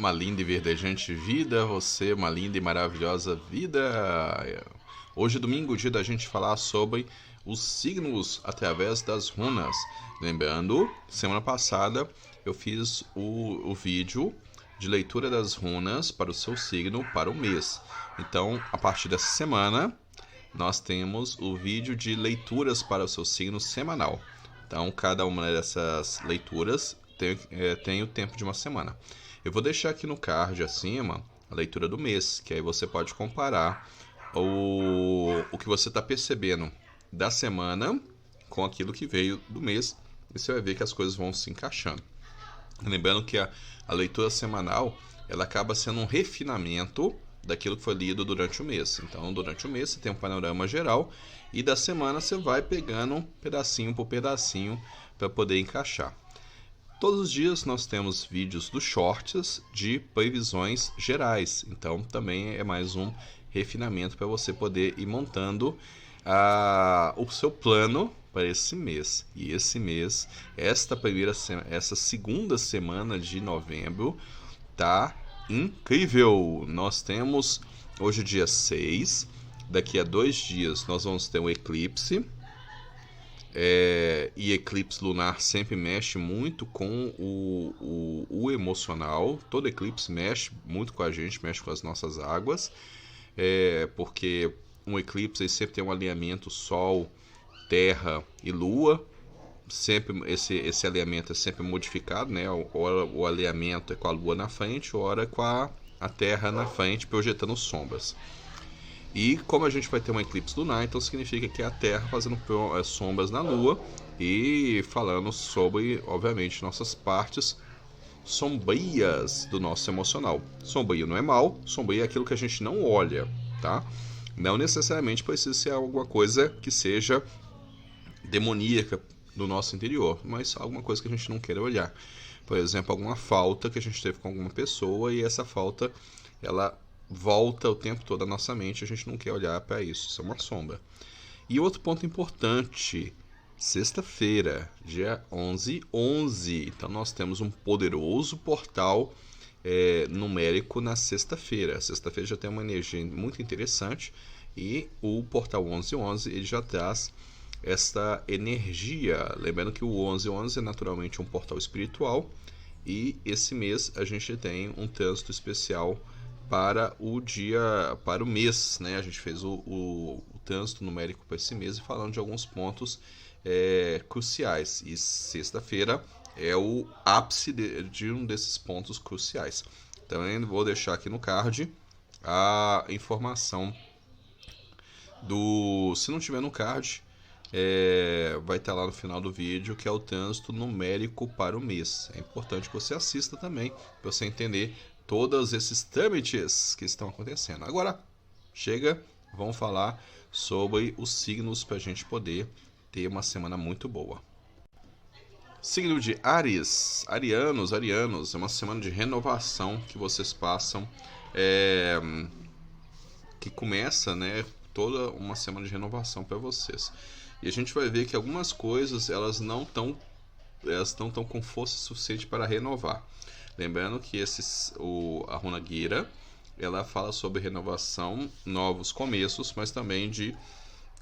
uma linda e verdejante vida, você, uma linda e maravilhosa vida. Hoje é domingo, dia da gente falar sobre os signos através das runas. Lembrando, semana passada eu fiz o vídeo de leitura das runas para o seu signo para o mês. Então, a partir dessa semana, nós temos o vídeo de leituras para o seu signo semanal. Então, cada uma dessas leituras tem o tempo de uma semana. Eu vou deixar aqui no card acima a leitura do mês, que aí você pode comparar o que você está percebendo da semana com aquilo que veio do mês, e você vai ver que as coisas vão se encaixando. Lembrando que a leitura semanal ela acaba sendo um refinamento daquilo que foi lido durante o mês. Então, durante o mês você tem um panorama geral e da semana você vai pegando pedacinho por pedacinho para poder encaixar. Todos os dias nós temos vídeos dos shorts de previsões gerais. Então, também é mais um refinamento para você poder ir montando o seu plano para esse mês. E esse mês, essa segunda semana de novembro, tá incrível! Nós temos hoje dia 6, daqui a 2 dias nós vamos ter um eclipse, e eclipse lunar sempre mexe muito com o emocional. Todo eclipse mexe muito com a gente, mexe com as nossas águas, porque um eclipse sempre tem um alinhamento Sol, Terra e Lua. Sempre esse alinhamento é sempre modificado, né? Ora o alinhamento é com a Lua na frente, ora com a Terra na frente, projetando sombras. E como a gente vai ter um eclipse lunar, então significa que é a Terra fazendo sombras na Lua e falando sobre, obviamente, nossas partes sombrias do nosso emocional. Sombrio não é mal, sombrio é aquilo que a gente não olha, tá? Não necessariamente precisa ser alguma coisa que seja demoníaca do nosso interior, mas alguma coisa que a gente não queira olhar. Por exemplo, alguma falta que a gente teve com alguma pessoa e essa falta ela volta o tempo todo à nossa mente, a gente não quer olhar para isso, isso é uma sombra. E outro ponto importante, sexta-feira, dia 11/11, então nós temos um poderoso portal numérico na sexta-feira. Sexta-feira já tem uma energia muito interessante e o portal 11/11 ele já traz esta energia. Lembrando que o 11/11 é naturalmente um portal espiritual e esse mês a gente tem um trânsito especial para o mês, né? A gente fez o trânsito numérico para esse mês e falando de alguns pontos cruciais. E sexta-feira é o ápice de um desses pontos cruciais. Também vou deixar aqui no card a informação se não tiver no card, vai estar lá no final do vídeo, que é o trânsito numérico para o mês. É importante que você assista também, para você entender todos esses trâmites que estão acontecendo. Agora, chega, vamos falar sobre os signos para a gente poder ter uma semana muito boa. Signo de Áries, arianos, é uma semana de renovação que vocês passam, que começa, né, toda uma semana de renovação para vocês. E a gente vai ver que algumas coisas elas não estão com força suficiente para renovar. Lembrando que a runa Gira, ela fala sobre renovação, novos começos, mas também de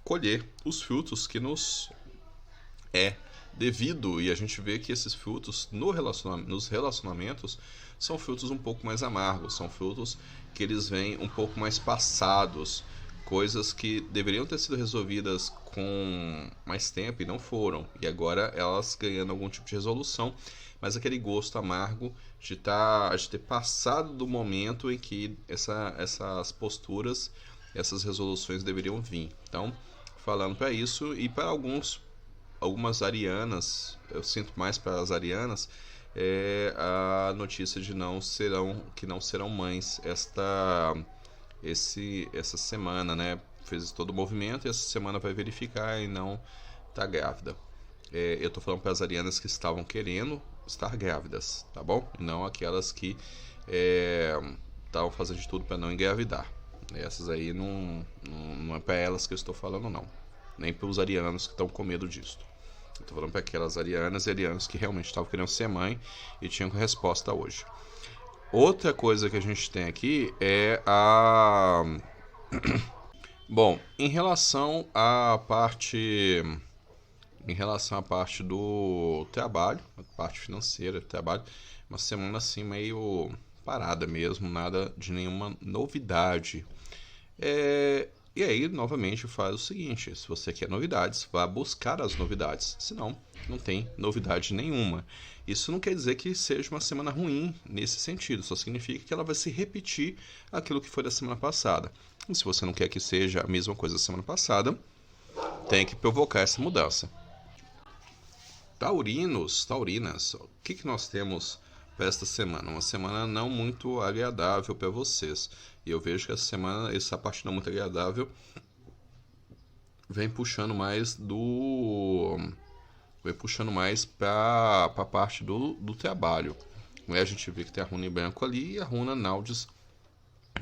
colher os frutos que nos é devido. E a gente vê que esses frutos nos relacionamentos são frutos um pouco mais amargos, são frutos que eles vêm um pouco mais passados, coisas que deveriam ter sido resolvidas com mais tempo e não foram, e agora elas ganhando algum tipo de resolução, mas aquele gosto amargo de ter passado do momento em que essas posturas, essas resoluções deveriam vir. Então, falando para isso, e para algumas arianas, eu sinto mais para as arianas, a notícia de que não serão mães essa semana, né? Fez todo o movimento e essa semana vai verificar e não tá grávida. Eu tô falando para as arianas que estavam querendo estar grávidas, tá bom? E não aquelas que estavam fazendo de tudo para não engravidar. Essas aí não é para elas que eu estou falando, não. Nem para os arianos que estão com medo disso. Eu tô falando para aquelas arianas e arianos que realmente estavam querendo ser mãe e tinham resposta hoje. Outra coisa que a gente tem aqui é a. Bom, em relação à parte do trabalho, a parte financeira do trabalho, uma semana assim meio parada mesmo, nada de nenhuma novidade. E aí, novamente, faz o seguinte: se você quer novidades, vá buscar as novidades. Senão, não tem novidade nenhuma. Isso não quer dizer que seja uma semana ruim nesse sentido, só significa que ela vai se repetir aquilo que foi da semana passada. E se você não quer que seja a mesma coisa da semana passada, tem que provocar essa mudança. Taurinos, taurinas, o que nós temos para esta semana? Uma semana não muito agradável para vocês. E eu vejo que essa semana, essa parte não muito agradável, vem puxando mais para a parte do trabalho. A gente vê que tem a runa em branco ali e a runa Naldis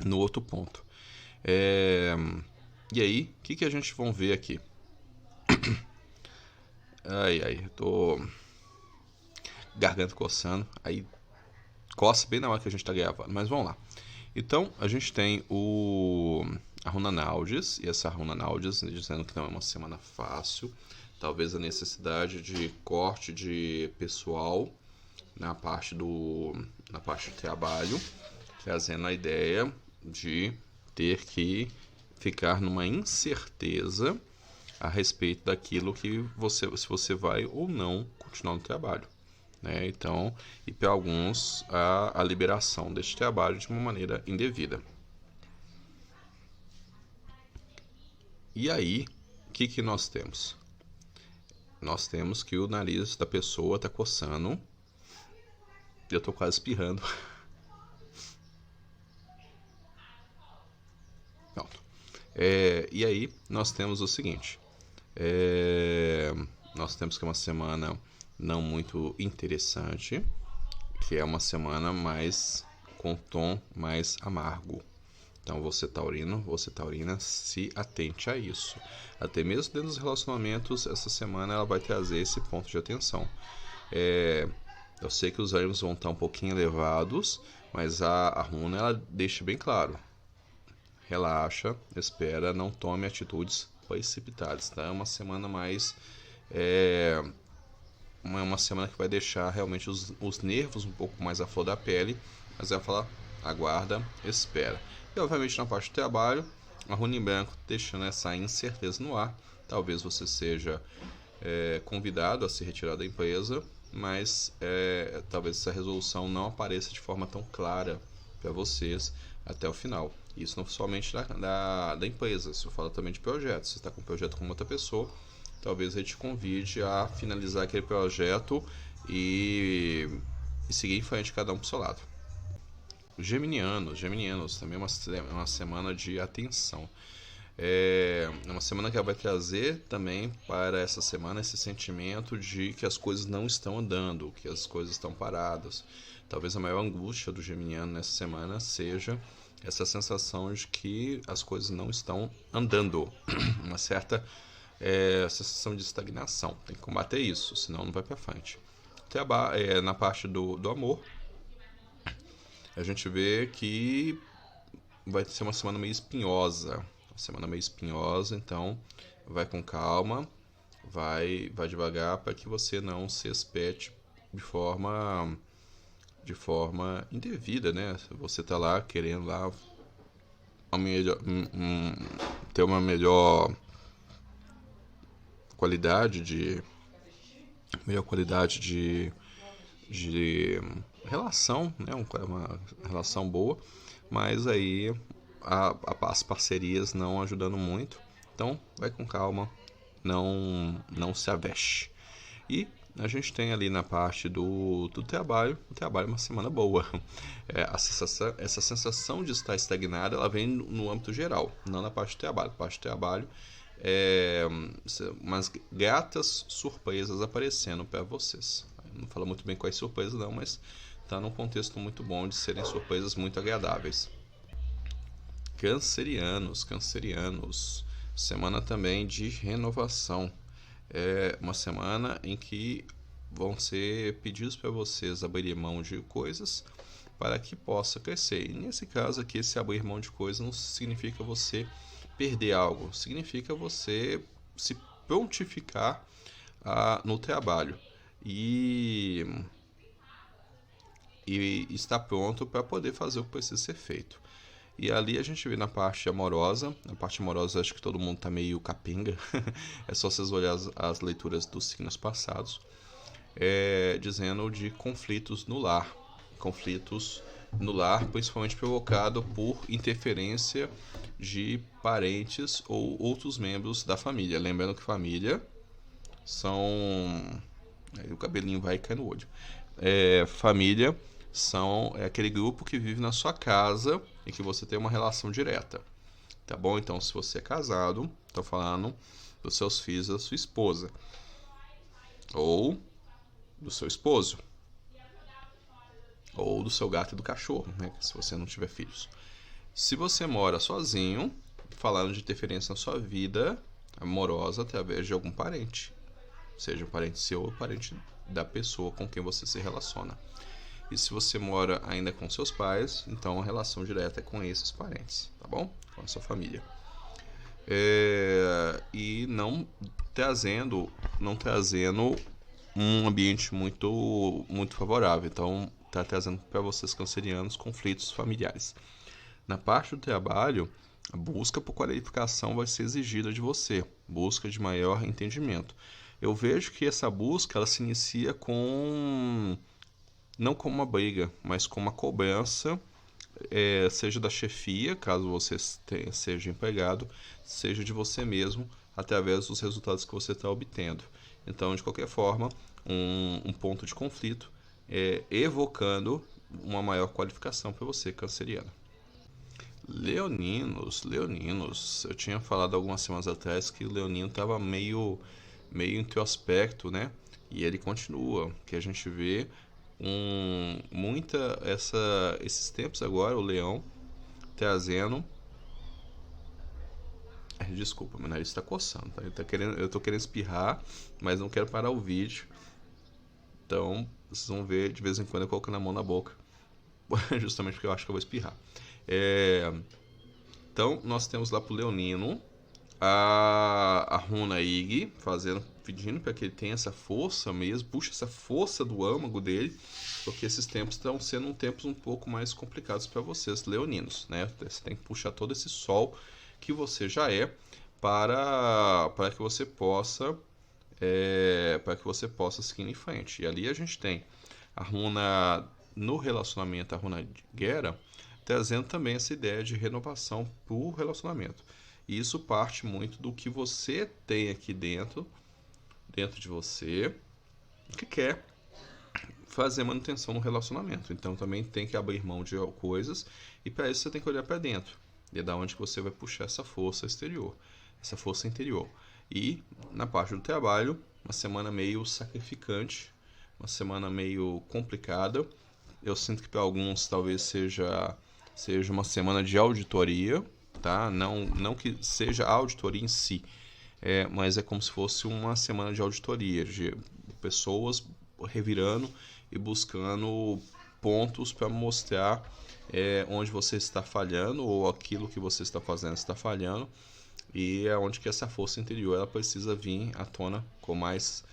no outro ponto. E aí, o que a gente vai ver aqui? Ai, tô garganta coçando, aí coça bem na hora que a gente tá gravando, mas vamos lá. Então, a gente tem a runa Naldis, e essa runa Naldis dizendo que não é uma semana fácil, talvez a necessidade de corte de pessoal na parte do trabalho, trazendo a ideia de ter que ficar numa incerteza a respeito daquilo que se você vai ou não continuar no trabalho. Né? Então, e para alguns, a liberação deste trabalho de uma maneira indevida. E aí, o que nós temos? Nós temos que o nariz da pessoa está coçando. Eu estou quase espirrando. Pronto. E aí, nós temos o seguinte. Nós temos que é uma semana não muito interessante, que é uma semana mais com tom mais amargo. Então você taurino, você taurina, se atente a isso. Até mesmo dentro dos relacionamentos, essa semana ela vai trazer esse ponto de atenção. Eu sei que os ânimos vão estar um pouquinho elevados, mas a runa ela deixa bem claro. Relaxa, espera, não tome atitudes precipitadas. Tá? É uma semana mais uma semana que vai deixar realmente os nervos um pouco mais à flor da pele, mas vai falar, aguarda, espera. E obviamente na parte do trabalho, a runa em branco deixando essa incerteza no ar. Talvez você seja convidado a se retirar da empresa, mas talvez essa resolução não apareça de forma tão clara para vocês até o final. Isso não somente da empresa, isso fala também de projetos. Você está com um projeto com outra pessoa, talvez ele te convide a finalizar aquele projeto e seguir em frente, cada um para o seu lado. Geminianos, também uma semana de atenção. É uma semana que ela vai trazer também para essa semana esse sentimento de que as coisas não estão andando, que as coisas estão paradas. Talvez a maior angústia do geminiano nessa semana seja essa sensação de que as coisas não estão andando. Uma certa sensação de estagnação. Tem que combater isso, senão não vai para frente. Na parte do amor, a gente vê que vai ser uma semana meio espinhosa. Então vai com calma, vai devagar para que você não se espete de forma indevida, né? Você tá lá querendo lá ter uma melhor qualidade de relação, né? Uma relação boa, mas aí as parcerias não ajudando muito. Então vai com calma, não se aveste. E a gente tem ali na parte do trabalho, o trabalho é uma semana boa. Essa sensação de estar estagnado, ela vem no âmbito geral, não na parte do trabalho. A parte do trabalho umas gratas surpresas aparecendo para vocês. Não falo muito bem quais surpresas não, mas está num contexto muito bom de serem surpresas muito agradáveis. Cancerianos, semana também de renovação. É uma semana em que vão ser pedidos para vocês abrirem mão de coisas para que possa crescer. E nesse caso aqui, esse abrir mão de coisas não significa você perder algo, significa você se prontificar no trabalho e estar pronto para poder fazer o que precisa ser feito. E ali a gente vê na parte amorosa. Na parte amorosa acho que todo mundo tá meio capenga. É só vocês olharem as leituras dos signos passados. Dizendo de conflitos no lar. Conflitos no lar, principalmente provocado por interferência de parentes ou outros membros da família. Lembrando que família são... Aí o cabelinho vai cair no olho. Família é aquele grupo que vive na sua casa e que você tem uma relação direta, tá bom? Então, se você é casado, tô falando dos seus filhos, da sua esposa ou do seu esposo ou do seu gato e do cachorro, né? Se você não tiver filhos. Se você mora sozinho, falando de interferência na sua vida amorosa através de algum parente, seja um parente seu ou parente da pessoa com quem você se relaciona. E se você mora ainda com seus pais, então a relação direta é com esses parentes, tá bom? Com a sua família. E não trazendo um ambiente muito, muito favorável. Então, está trazendo para vocês cancerianos conflitos familiares. Na parte do trabalho, a busca por qualificação vai ser exigida de você, busca de maior entendimento. Eu vejo que essa busca ela se inicia não como uma briga, mas com uma cobrança, seja da chefia, caso você seja empregado, seja de você mesmo, através dos resultados que você está obtendo. Então, de qualquer forma, um ponto de conflito, evocando uma maior qualificação para você, canceriano. Leoninos, eu tinha falado algumas semanas atrás que o leonino estava meio introspecto, né? E ele continua, que a gente vê esses tempos agora, o leão trazendo... Desculpa, meu nariz está coçando, tá? Eu tô querendo espirrar, mas não quero parar o vídeo. Então, vocês vão ver de vez em quando eu colocando a mão na boca. Justamente porque eu acho que eu vou espirrar. Então, nós temos lá pro leonino a runa Ig, pedindo para que ele tenha essa força mesmo, puxa essa força do âmago dele, porque esses tempos estão sendo tempos um pouco mais complicados para vocês, leoninos, né? Você tem que puxar todo esse sol que você já para que você possa seguir em frente. E ali a gente tem a runa no relacionamento, a runa Gera, trazendo também essa ideia de renovação por relacionamento. E isso parte muito do que você tem aqui dentro de você, que quer fazer manutenção no relacionamento. Então também tem que abrir mão de coisas, e para isso você tem que olhar para dentro. E é da onde que você vai puxar essa força exterior, essa força interior. E na parte do trabalho, uma semana meio sacrificante, uma semana meio complicada. Eu sinto que para alguns talvez seja uma semana de auditoria, tá? Não que seja a auditoria em si, mas é como se fosse uma semana de auditoria, de pessoas revirando e buscando pontos para mostrar onde você está falhando ou aquilo que você está fazendo está falhando, e é onde que essa força interior ela precisa vir à tona com mais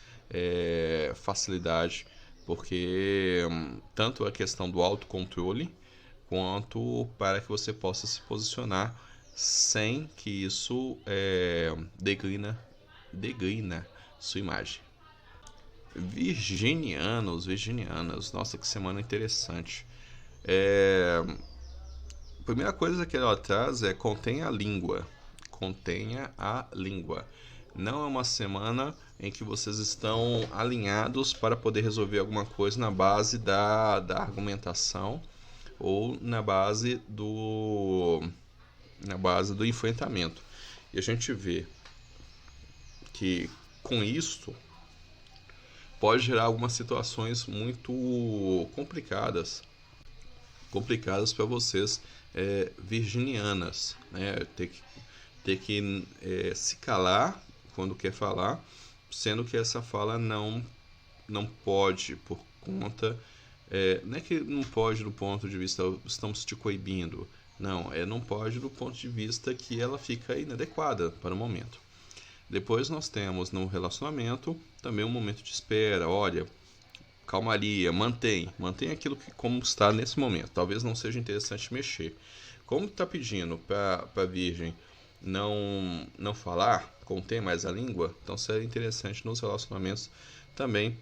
facilidade, porque tanto a questão do autocontrole quanto para que você possa se posicionar sem que isso degrina sua imagem. Virginianas, nossa, que semana interessante. A primeira coisa que ela traz contenha a língua. Não é uma semana em que vocês estão alinhados para poder resolver alguma coisa na base da argumentação ou na base do enfrentamento. E a gente vê que com isto pode gerar algumas situações muito complicadas para vocês, virginianas, né? Ter que se calar quando quer falar, sendo que essa fala não pode, por conta Não é que não pode do ponto de vista estamos te coibindo. Não, não pode do ponto de vista que ela fica inadequada para o momento. Depois nós temos no relacionamento também um momento de espera. Olha, calmaria, mantém aquilo que como está nesse momento. Talvez não seja interessante mexer. Como está pedindo para a Virgem não falar, conter mais a língua, então seria interessante nos relacionamentos também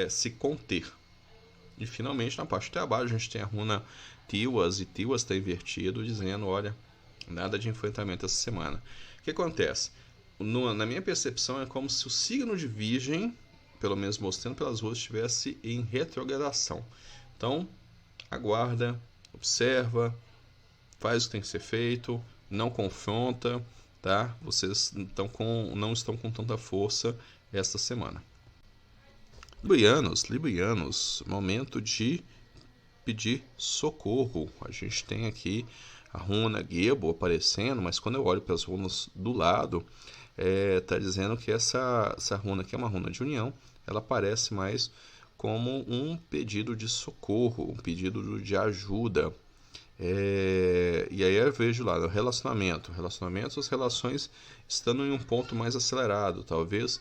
se conter. E finalmente na parte de trabalho a gente tem a runa Tiwas, e Tiwas está invertido, dizendo, olha, nada de enfrentamento essa semana. O que acontece? Na minha percepção é como se o signo de Virgem, pelo menos mostrando pelas ruas, estivesse em retrogradação. Então, aguarda, observa, faz o que tem que ser feito, não confronta, tá? Vocês não estão com tanta força esta semana. Librianos, momento de pedir socorro. A gente tem aqui a runa Gebo aparecendo, mas quando eu olho para as runas do lado, tá dizendo que essa runa aqui é uma runa de união, ela parece mais como um pedido de socorro, um pedido de ajuda. E aí eu vejo lá no relacionamento, as relações estando em um ponto mais acelerado, talvez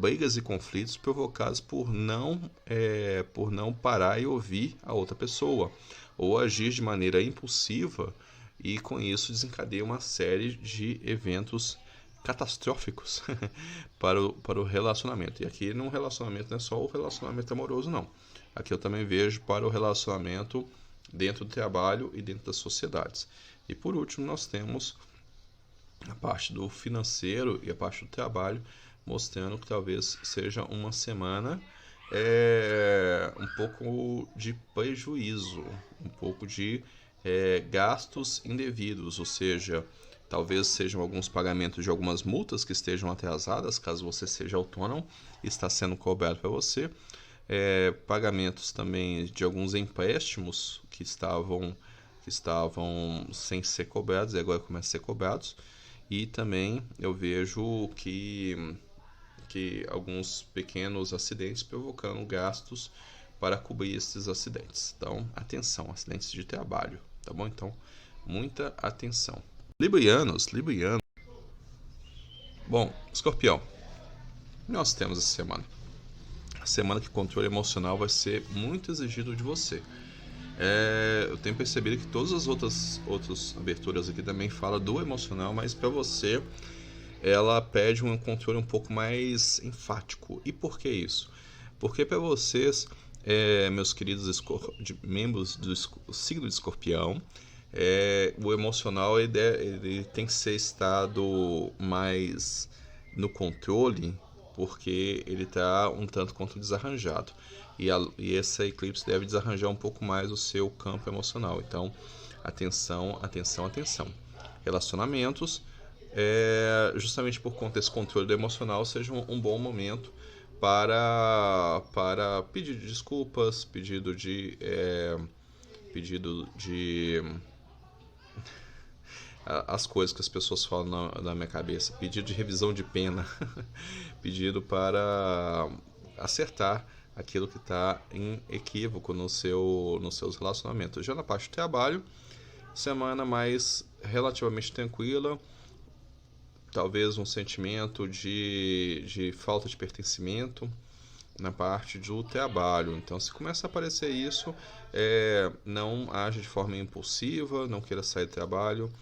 brigas e conflitos provocados por não parar e ouvir a outra pessoa, ou agir de maneira impulsiva e com isso desencadeia uma série de eventos catastróficos para o relacionamento. E aqui no relacionamento não é só o relacionamento amoroso, não. Aqui eu também vejo para o relacionamento dentro do trabalho e dentro das sociedades. E por último nós temos a parte do financeiro e a parte do trabalho, mostrando que talvez seja uma semana um pouco de prejuízo, um pouco de gastos indevidos, ou seja, talvez sejam alguns pagamentos de algumas multas que estejam atrasadas, caso você seja autônomo, está sendo cobrado para você. Pagamentos também de alguns empréstimos que estavam sem ser cobrados e agora começam a ser cobrados. E também eu vejo que alguns pequenos acidentes provocando gastos para cobrir esses acidentes. Então, atenção, acidentes de trabalho, tá bom? Então, muita atenção. Librianos. Bom, Escorpião, nós temos essa semana. A semana que o controle emocional vai ser muito exigido de você. Eu tenho percebido que todas as outras aberturas aqui também falam do emocional, mas para você ela pede um controle um pouco mais enfático. E por que isso? Porque para vocês, meus queridos membros do signo de Escorpião, o emocional ele tem que ser estado mais no controle, porque ele está um tanto quanto desarranjado. E essa eclipse deve desarranjar um pouco mais o seu campo emocional. Então, atenção. Relacionamentos, justamente por conta desse controle do emocional, seja um bom momento para pedir desculpas, pedido de as coisas que as pessoas falam na minha cabeça, pedido de revisão de pena, pedido para acertar aquilo que está em equívoco nos seus relacionamentos. Já na parte do trabalho, semana mais relativamente tranquila, talvez um sentimento de falta de pertencimento na parte do trabalho. Então, se começa a aparecer isso, não age de forma impulsiva, não queira sair do trabalho.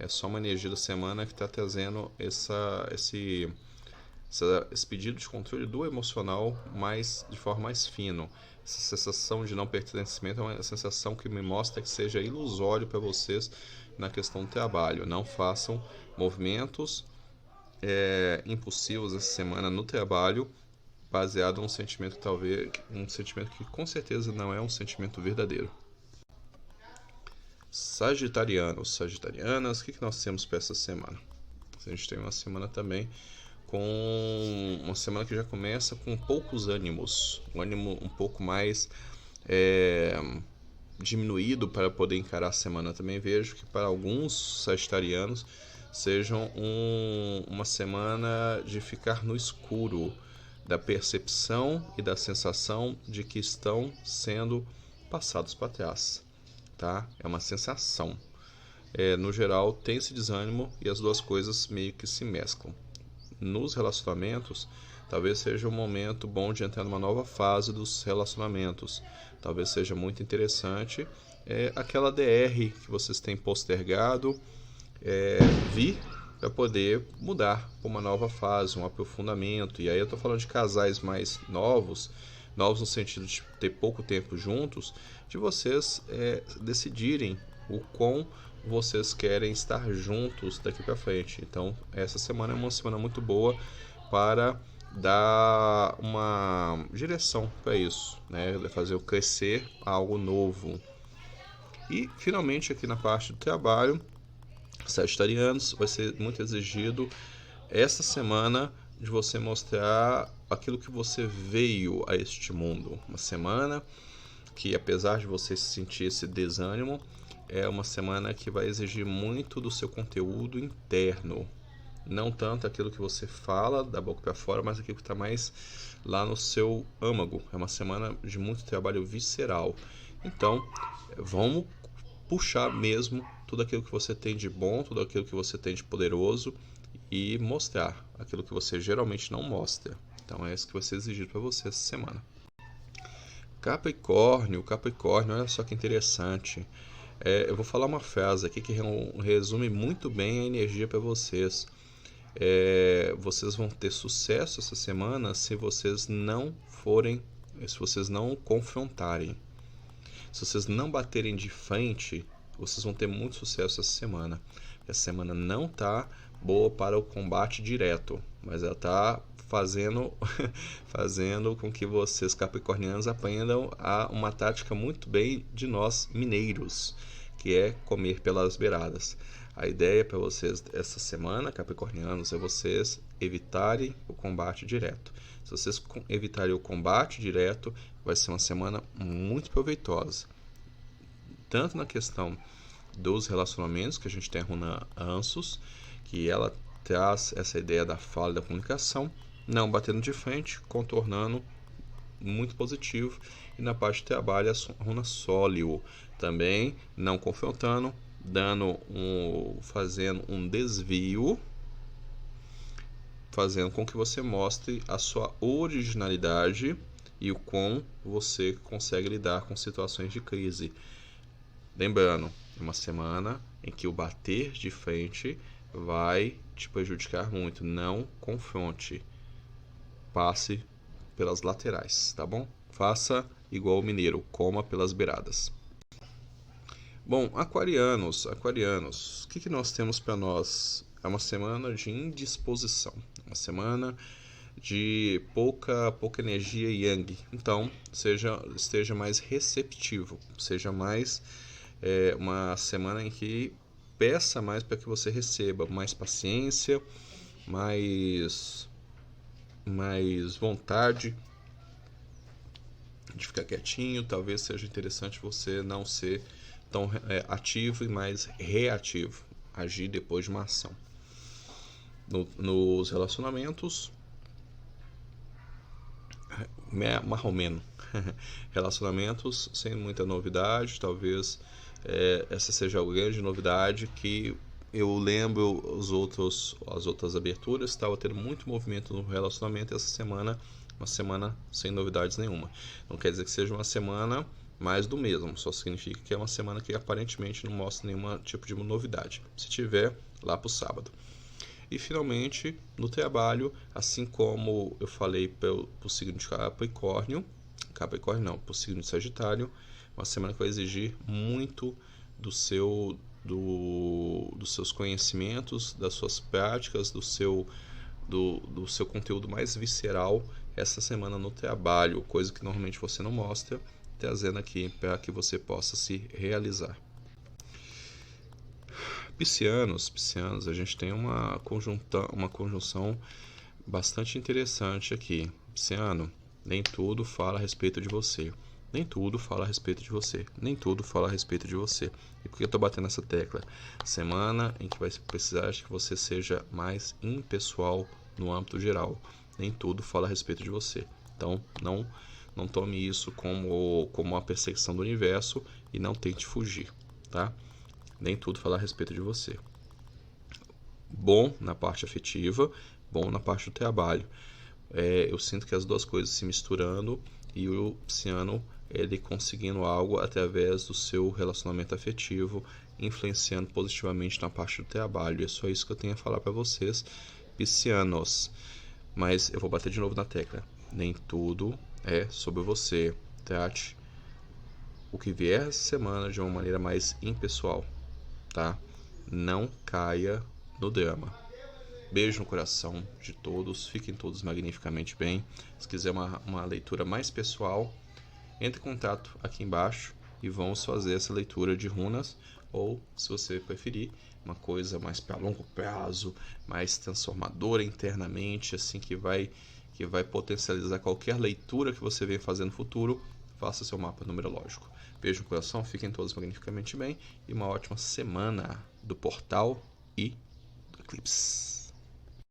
É só uma energia da semana que está trazendo esse pedido de controle do emocional de forma mais fino. Essa sensação de não pertencimento é uma sensação que me mostra que seja ilusório para vocês na questão do trabalho. Não façam movimentos impulsivos essa semana no trabalho, baseado num sentimento que com certeza não é um sentimento verdadeiro. Sagitarianas, o que nós temos para essa semana? A gente tem uma semana também uma semana que já começa com poucos ânimos, um ânimo um pouco mais diminuído para poder encarar a semana. Também vejo que para alguns sagitarianos sejam uma semana de ficar no escuro, da percepção e da sensação de que estão sendo passados para trás, tá? É uma sensação. No geral, tem esse desânimo e as duas coisas meio que se mesclam. Nos relacionamentos, talvez seja um momento bom de entrar numa nova fase dos relacionamentos. Talvez seja muito interessante aquela DR que vocês têm postergado vir para poder mudar para uma nova fase, um aprofundamento. E aí eu estou falando de casais mais novos no sentido de ter pouco tempo juntos, de vocês decidirem o quão vocês querem estar juntos daqui para frente. Então, essa semana é uma semana muito boa para dar uma direção para isso, né? Fazer crescer algo novo. E, finalmente, aqui na parte do trabalho, sagitarianos, vai ser muito exigido essa semana de você mostrar aquilo que você veio a este mundo. Uma semana que, apesar de você sentir esse desânimo, é uma semana que vai exigir muito do seu conteúdo interno. Não tanto aquilo que você fala da boca para fora, mas aquilo que está mais lá no seu âmago. É uma semana de muito trabalho visceral. Então, vamos puxar mesmo tudo aquilo que você tem de bom, tudo aquilo que você tem de poderoso e mostrar aquilo que você geralmente não mostra. Então é isso que vai ser exigido para você essa semana. Capricórnio, olha só que interessante. Eu vou falar uma frase aqui que resume muito bem a energia para vocês. Vocês vão ter sucesso essa semana se vocês não confrontarem. Se vocês não baterem de frente, vocês vão ter muito sucesso essa semana. Essa semana não está boa para o combate direto, mas ela está fazendo com que vocês capricornianos aprendam uma tática muito bem de nós mineiros, que é comer pelas beiradas. A ideia para vocês essa semana, capricornianos, é vocês evitarem o combate direto. Se vocês evitarem o combate direto, vai ser uma semana muito proveitosa. Tanto na questão dos relacionamentos, que a gente tem a runa Ansus, que ela traz essa ideia da fala e da comunicação, não batendo de frente, contornando, muito positivo. E na parte de trabalho, a runa Sólio, também não confrontando, fazendo um desvio, fazendo com que você mostre a sua originalidade e o quão você consegue lidar com situações de crise. Lembrando, é uma semana em que o bater de frente vai te prejudicar muito. Não confronte. Passe pelas laterais, tá bom? Faça igual o mineiro, coma pelas beiradas. Bom, aquarianos, o que nós temos para nós? É uma semana de indisposição, uma semana de pouca energia yang. Então, esteja mais receptivo, seja mais uma semana em que peça mais para que você receba mais paciência, mais vontade de ficar quietinho. Talvez seja interessante você não ser tão ativo e mais reativo, agir depois de uma ação. Nos relacionamentos, marromeno. Relacionamentos sem muita novidade, talvez essa seja a grande novidade, que eu lembro as outras aberturas, estava tendo muito movimento no relacionamento, e essa semana, uma semana sem novidades nenhuma. Não quer dizer que seja uma semana mais do mesmo, só significa que é uma semana que aparentemente não mostra nenhum tipo de novidade. Se tiver, lá para o sábado. E finalmente, no trabalho, assim como eu falei para o signo de Capricórnio não, para o signo de Sagitário, uma semana que vai exigir muito dos seus conhecimentos, das suas práticas, do seu conteúdo mais visceral essa semana no trabalho, coisa que normalmente você não mostra, trazendo aqui para que você possa se realizar. Piscianos, a gente tem uma conjunção bastante interessante aqui. Pisciano, nem tudo fala a respeito de você. Nem tudo fala a respeito de você. Nem tudo fala a respeito de você. E por que eu estou batendo essa tecla? Semana em que vai precisar de que você seja mais impessoal no âmbito geral. nem tudo fala a respeito de você. Então, não tome isso como uma perseguição do universo e não tente fugir, tá? Nem tudo fala a respeito de você. Bom na parte afetiva, bom na parte do trabalho. Eu sinto que as duas coisas se misturando e o pisciano ele conseguindo algo através do seu relacionamento afetivo, influenciando positivamente na parte do trabalho. É só isso que eu tenho a falar para vocês, piscianos. Mas eu vou bater de novo na tecla. Nem tudo é sobre você. Trate o que vier essa semana de uma maneira mais impessoal, tá? Não caia no drama. Beijo no coração de todos, fiquem todos magnificamente bem. Se quiser uma leitura mais pessoal, entre em contato aqui embaixo e vamos fazer essa leitura de runas, ou, se você preferir, uma coisa mais para longo prazo, mais transformadora internamente, assim que vai potencializar qualquer leitura que você venha fazer no futuro. Faça seu mapa numerológico. Beijo no coração, fiquem todos magnificamente bem e uma ótima semana do Portal e do Eclipse.